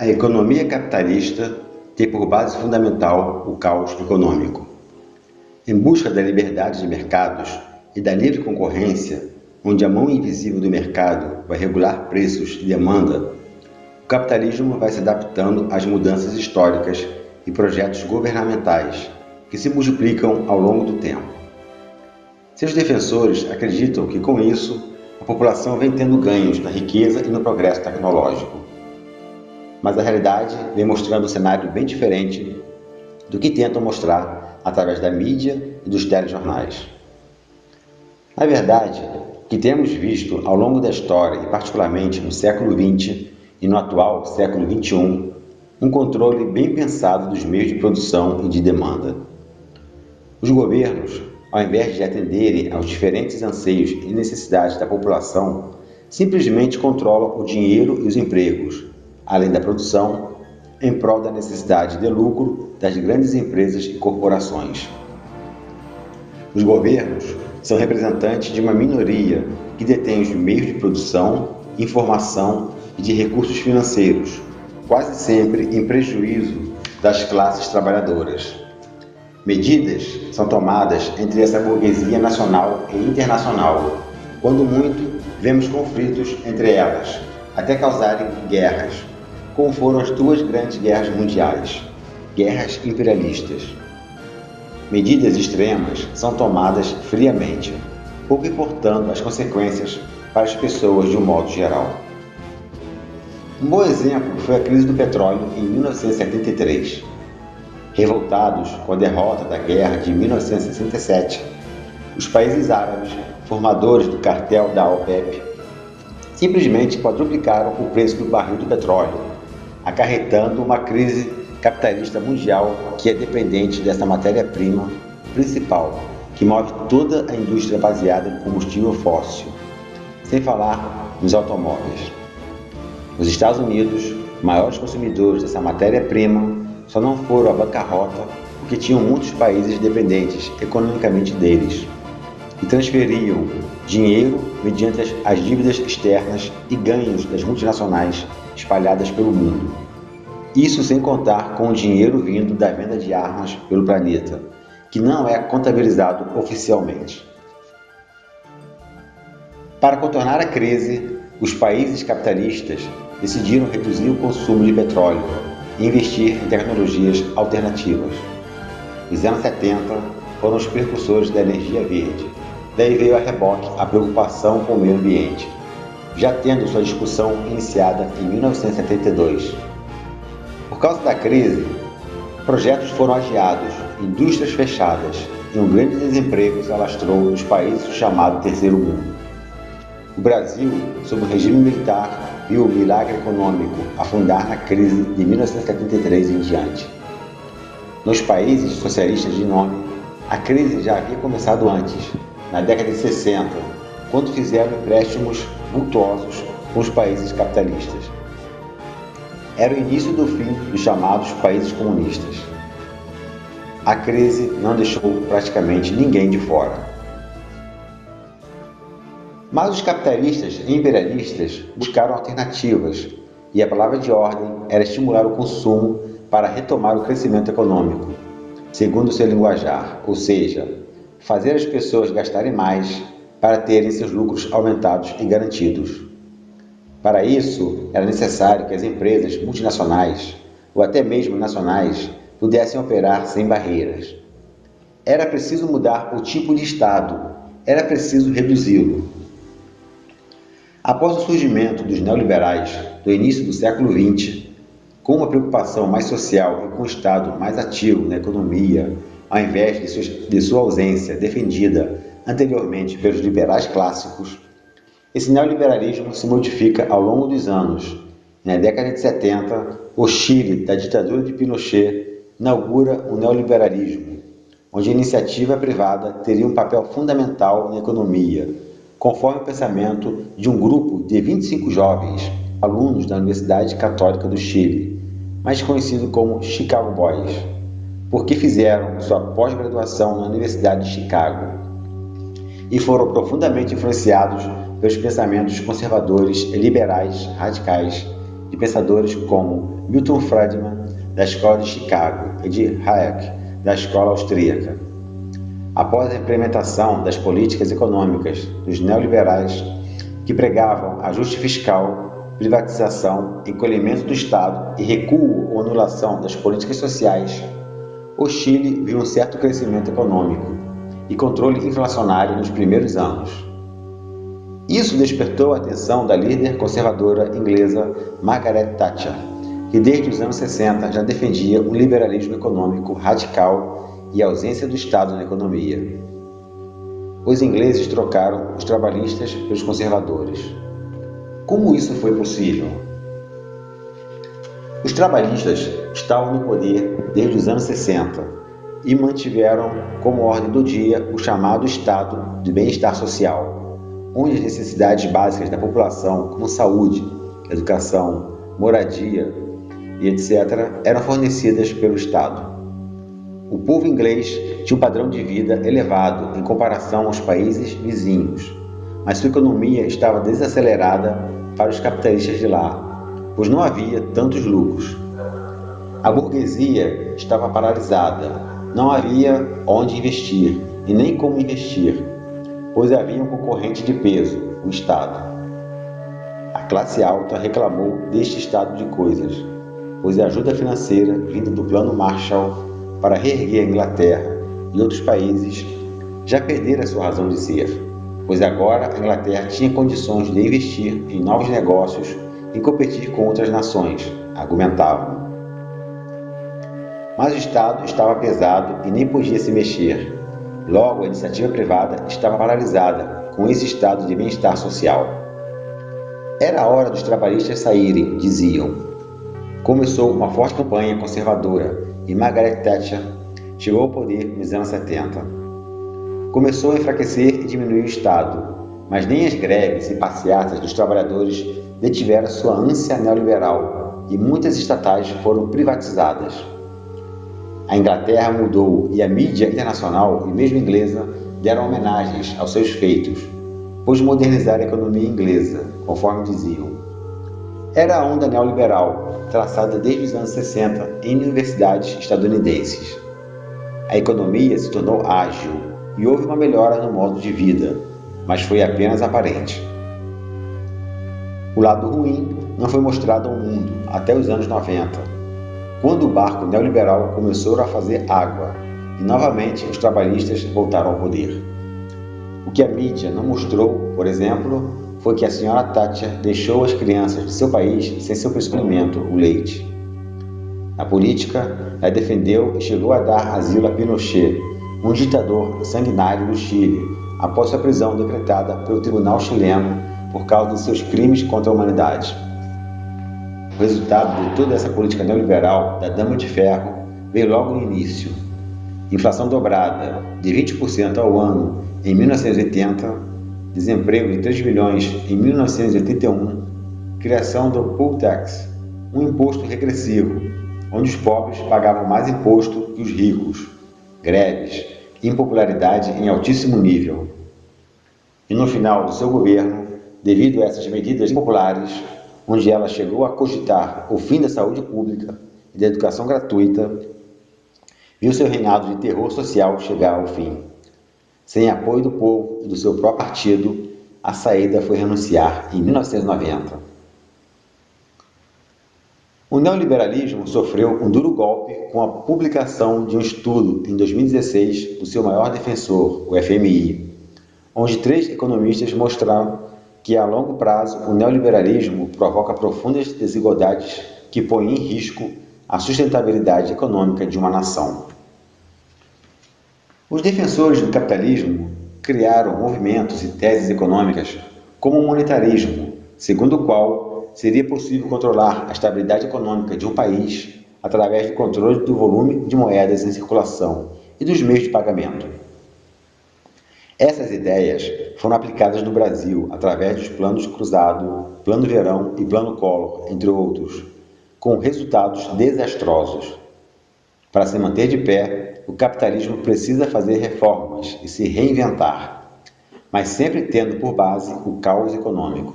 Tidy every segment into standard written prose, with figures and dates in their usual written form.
A economia capitalista tem por base fundamental o caos econômico. Em busca da liberdade de mercados e da livre concorrência, onde a mão invisível do mercado vai regular preços e demanda, o capitalismo vai se adaptando às mudanças históricas e projetos governamentais que se multiplicam ao longo do tempo. Seus defensores acreditam que, com isso, a população vem tendo ganhos na riqueza e no progresso tecnológico. Mas a realidade vem mostrando um cenário bem diferente do que tentam mostrar através da mídia e dos telejornais. Na verdade, o que temos visto ao longo da história, e particularmente no século XX e no atual século XXI, um controle bem pensado dos meios de produção e de demanda. Os governos, ao invés de atenderem aos diferentes anseios e necessidades da população, simplesmente controlam o dinheiro e os empregos, além da produção, em prol da necessidade de lucro das grandes empresas e corporações. Os governos são representantes de uma minoria que detém os meios de produção, informação e de recursos financeiros, quase sempre em prejuízo das classes trabalhadoras. Medidas são tomadas entre essa burguesia nacional e internacional. Quando muito, vemos conflitos entre elas, até causarem guerras, como foram as duas grandes guerras mundiais, guerras imperialistas. Medidas extremas são tomadas friamente, pouco importando as consequências para as pessoas de um modo geral. Um bom exemplo foi a crise do petróleo em 1973. Revoltados com a derrota da guerra de 1967, os países árabes, formadores do cartel da OPEP, simplesmente quadruplicaram o preço do barril do petróleo, acarretando uma crise capitalista mundial que é dependente dessa matéria-prima principal, que move toda a indústria baseada em combustível fóssil, sem falar nos automóveis. Os Estados Unidos, maiores consumidores dessa matéria-prima, só não foram à bancarrota porque tinham muitos países dependentes economicamente deles e transferiam dinheiro mediante as dívidas externas e ganhos das multinacionais espalhadas pelo mundo. Isso sem contar com o dinheiro vindo da venda de armas pelo planeta, que não é contabilizado oficialmente. Para contornar a crise, os países capitalistas decidiram reduzir o consumo de petróleo e investir em tecnologias alternativas. Os anos 70 foram os precursores da energia verde. Daí veio a reboque a preocupação com o meio ambiente, já tendo sua discussão iniciada em 1972. Por causa da crise, projetos foram adiados, indústrias fechadas e um grande desemprego se alastrou nos países do chamado Terceiro Mundo. O Brasil, sob o regime militar, viu o milagre econômico afundar na crise de 1973 em diante. Nos países socialistas de nome, a crise já havia começado antes, na década de 60, quando fizeram empréstimos vultuosos com os países capitalistas. Era o início do fim dos chamados países comunistas. A crise não deixou praticamente ninguém de fora. Mas os capitalistas e imperialistas buscaram alternativas, e a palavra de ordem era estimular o consumo para retomar o crescimento econômico, segundo o seu linguajar, ou seja, fazer as pessoas gastarem mais para terem seus lucros aumentados e garantidos. Para isso, era necessário que as empresas multinacionais, ou até mesmo nacionais, pudessem operar sem barreiras. Era preciso mudar o tipo de Estado, era preciso reduzi-lo. Após o surgimento dos neoliberais do início do século XX, com uma preocupação mais social e com o Estado mais ativo na economia, ao invés de sua ausência defendida anteriormente pelos liberais clássicos, esse neoliberalismo se modifica ao longo dos anos. Na década de 70, o Chile, da ditadura de Pinochet, inaugura o neoliberalismo, onde a iniciativa privada teria um papel fundamental na economia, conforme o pensamento de um grupo de 25 jovens, alunos da Universidade Católica do Chile, mais conhecido como Chicago Boys, porque fizeram sua pós-graduação na Universidade de Chicago e foram profundamente influenciados pelos pensamentos conservadores e liberais radicais de pensadores como Milton Friedman, da Escola de Chicago, e de Hayek, da Escola Austríaca. Após a implementação das políticas econômicas dos neoliberais, que pregavam ajuste fiscal, privatização, encolhimento do Estado e recuo ou anulação das políticas sociais, o Chile viu um certo crescimento econômico e controle inflacionário nos primeiros anos. Isso despertou a atenção da líder conservadora inglesa Margaret Thatcher, que desde os anos 60 já defendia um liberalismo econômico radical e a ausência do Estado na economia. Os ingleses trocaram os trabalhistas pelos conservadores. Como isso foi possível? Os trabalhistas estavam no poder desde os anos 60 e mantiveram como ordem do dia o chamado Estado de Bem-Estar Social, onde as necessidades básicas da população, como saúde, educação, moradia e etc., eram fornecidas pelo Estado. O povo inglês tinha um padrão de vida elevado em comparação aos países vizinhos, mas sua economia estava desacelerada para os capitalistas de lá, pois não havia tantos lucros. A burguesia estava paralisada, não havia onde investir e nem como investir, pois havia um concorrente de peso, o Estado. A classe alta reclamou deste estado de coisas, pois a ajuda financeira vinda do Plano Marshall para reerguer a Inglaterra e outros países já perdera sua razão de ser, pois agora a Inglaterra tinha condições de investir em novos negócios e competir com outras nações, argumentavam. Mas o Estado estava pesado e nem podia se mexer. Logo, a iniciativa privada estava paralisada com esse estado de bem-estar social. Era a hora dos trabalhistas saírem, diziam. Começou uma forte campanha conservadora e Margaret Thatcher chegou ao poder nos anos 70. Começou a enfraquecer e diminuir o Estado, mas nem as greves e passeatas dos trabalhadores detiveram sua ânsia neoliberal e muitas estatais foram privatizadas. A Inglaterra mudou e a mídia internacional e mesmo inglesa deram homenagens aos seus feitos, pois modernizaram a economia inglesa, conforme diziam. Era a onda neoliberal, traçada desde os anos 60 em universidades estadunidenses. A economia se tornou ágil e houve uma melhora no modo de vida, mas foi apenas aparente. O lado ruim não foi mostrado ao mundo até os anos 90, quando o barco neoliberal começou a fazer água e novamente os trabalhistas voltaram ao poder. O que a mídia não mostrou, por exemplo, foi que a senhora Thatcher deixou as crianças de seu país sem seu principal alimento, o leite. Na política, ela defendeu e chegou a dar asilo a Pinochet, um ditador sanguinário do Chile, após sua prisão decretada pelo tribunal chileno por causa de seus crimes contra a humanidade. O resultado de toda essa política neoliberal da Dama de Ferro veio logo no início. Inflação dobrada de 20% ao ano em 1980, desemprego de 3 milhões em 1981, criação do Poll Tax, um imposto regressivo, onde os pobres pagavam mais imposto que os ricos, greves, impopularidade em altíssimo nível. E no final do seu governo, devido a essas medidas impopulares, onde ela chegou a cogitar o fim da saúde pública e da educação gratuita, viu seu reinado de terror social chegar ao fim. Sem apoio do povo e do seu próprio partido, a saída foi renunciar em 1990. O neoliberalismo sofreu um duro golpe com a publicação de um estudo em 2016 do seu maior defensor, o FMI, onde 3 economistas mostraram que a longo prazo o neoliberalismo provoca profundas desigualdades que põem em risco a sustentabilidade econômica de uma nação. Os defensores do capitalismo criaram movimentos e teses econômicas como o monetarismo, segundo o qual seria possível controlar a estabilidade econômica de um país através do controle do volume de moedas em circulação e dos meios de pagamento. Essas ideias foram aplicadas no Brasil através dos planos Cruzado, Plano Verão e Plano Collor, entre outros, com resultados desastrosos. Para se manter de pé, o capitalismo precisa fazer reformas e se reinventar, mas sempre tendo por base o caos econômico.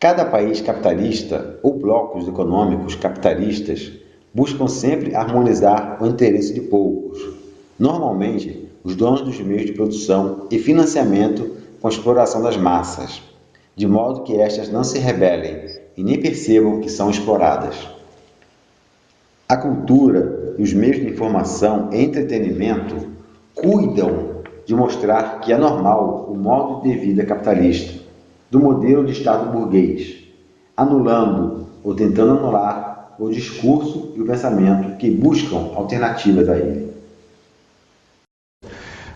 Cada país capitalista ou blocos econômicos capitalistas buscam sempre harmonizar o interesse de poucos, normalmente os donos dos meios de produção e financiamento com a exploração das massas, de modo que estas não se rebelem e nem percebam que são exploradas. A cultura e os meios de informação e entretenimento cuidam de mostrar que é normal o modo de vida capitalista, do modelo de Estado burguês, anulando ou tentando anular o discurso e o pensamento que buscam alternativas a ele.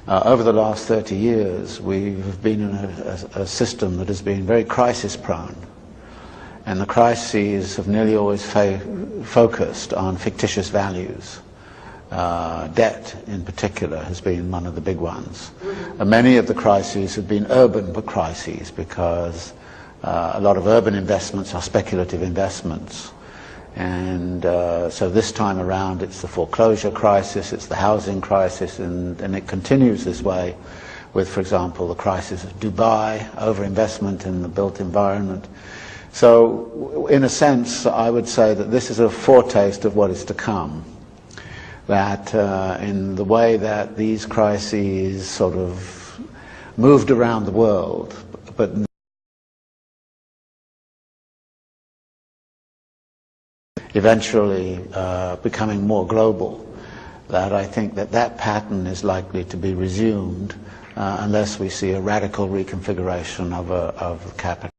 Over the last 30 years, we've been in a system that has been very crisis-prone, and the crises have nearly always focused on fictitious values. Debt, in particular, has been one of the big ones. Many of the crises have been urban crises because a lot of urban investments are speculative investments. And so this time around it's the foreclosure crisis, it's the housing crisis, and it continues this way with, for example, the crisis of Dubai, overinvestment in the built environment. So in a sense, I would say that this is a foretaste of what is to come. That in the way that these crises sort of moved around the world, but eventually becoming more global, that I think that pattern is likely to be resumed unless we see a radical reconfiguration of capital.